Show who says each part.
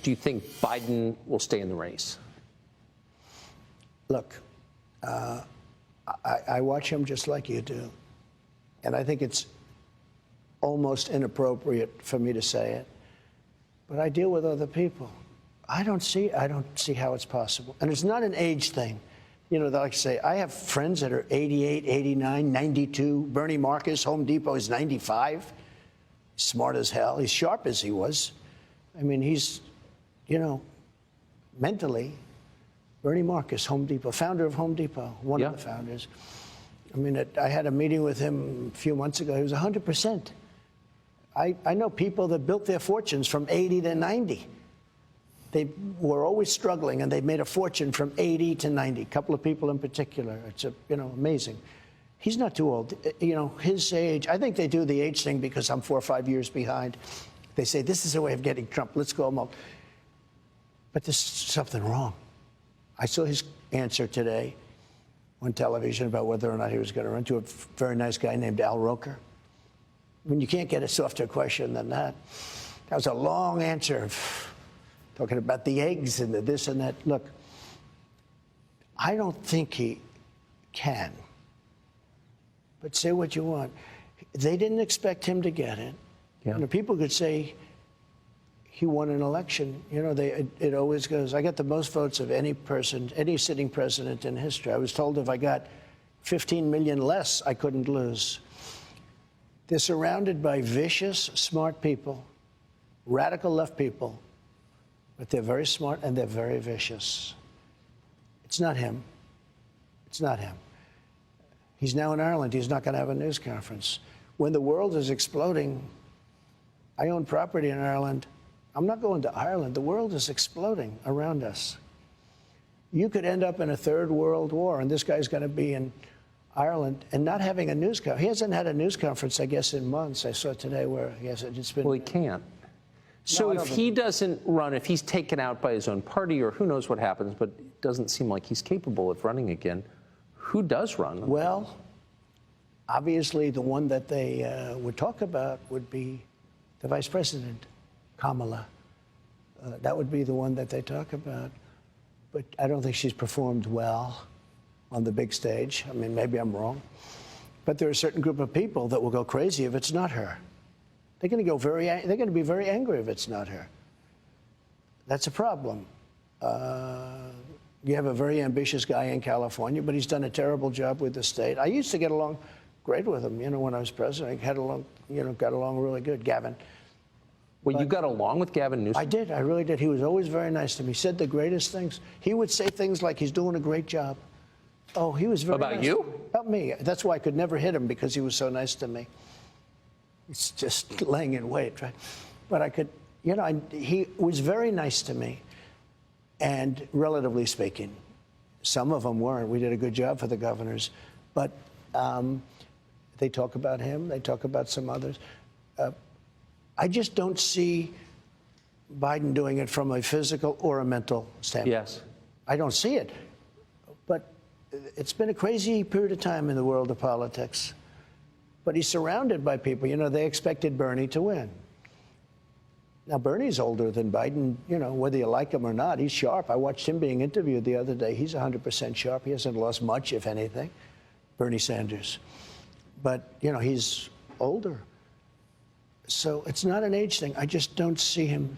Speaker 1: do you think Biden will stay in the race?
Speaker 2: Look, I watch him just like you do, and I think it's almost inappropriate for me to say it, but I deal with other people. I don't see how it's possible. And it's not an age thing. You know, they like to say, I have friends that are 88, 89, 92. Bernie Marcus, Home Depot, is 95. Smart as hell. He's sharp as he was. I mean, he's, you know, mentally, Bernie Marcus, Home Depot, founder of Home Depot, one of the founders. I mean, I had a meeting with him a few months ago. He was 100%. I know people that built their fortunes from 80 to 90. They were always struggling, and they made a fortune from 80 to 90. A couple of people in particular. It's amazing. He's not too old. You know, his age. I think they do the age thing because I'm 4 or 5 years behind. They say this is a way of getting Trump. Let's go along. But there's something wrong. I saw his answer today on television about whether or not he was going to run, to a very nice guy named Al Roker. I mean, you can't get a softer question than that. That was a long answer. Talking about the eggs and the this and that. Look, I don't think he can. But say what you want. They didn't expect him to get it. Yeah. You know, people could say he won an election. You know, it always goes, I got the most votes of any person, any sitting president in history. I was told if I got 15 million less, I couldn't lose. They're surrounded by vicious, smart people, radical left people. But they're very smart and they're very vicious. It's not him. It's not him. He's now in Ireland. He's not going to have a news conference. When the world is exploding, I own property in Ireland. I'm not going to Ireland. The world is exploding around us. You could end up in a third world war, and this guy's going to be in Ireland and not having a news conference. He hasn't had a news conference, I guess, in months. I saw today where he hasn't. It's been.
Speaker 1: Well, he can't. So if he doesn't run, if he's taken out by his own party, or who knows what happens, but it doesn't seem like he's capable of running again, who does run?
Speaker 2: Well, obviously the one that they would talk about would be the vice president, Kamala. That would be the one that they talk about. But I don't think she's performed well on the big stage. I mean, maybe I'm wrong. But there are a certain group of people that will go crazy if it's not her. They're going to be very angry if it's not her. That's a problem. You have a very ambitious guy in California, but he's done a terrible job with the state. I used to get along great with him, you know, when I was president. I got along really good, Gavin.
Speaker 1: Well, you got along with Gavin Newsom?
Speaker 2: I did. I really did. He was always very nice to me. He said the greatest things. He would say things like he's doing a great job. Oh, he was very nice.
Speaker 1: About you?
Speaker 2: About me. That's why I could never hit him, because he was so nice to me. It's just laying in wait, right? But I could, you know, he was very nice to me. And relatively speaking, some of them weren't. We did a good job for the governors. But they talk about him. They talk about some others. I just don't see Biden doing it from a physical or a mental standpoint.
Speaker 1: Yes.
Speaker 2: I don't see it. But it's been a crazy period of time in the world of politics. But he's surrounded by people. You know, they expected Bernie to win. Now, Bernie's older than Biden, you know, whether you like him or not. He's sharp. I watched him being interviewed the other day. He's 100% sharp. He hasn't lost much, if anything, Bernie Sanders. But, you know, he's older. So it's not an age thing. I just don't see him.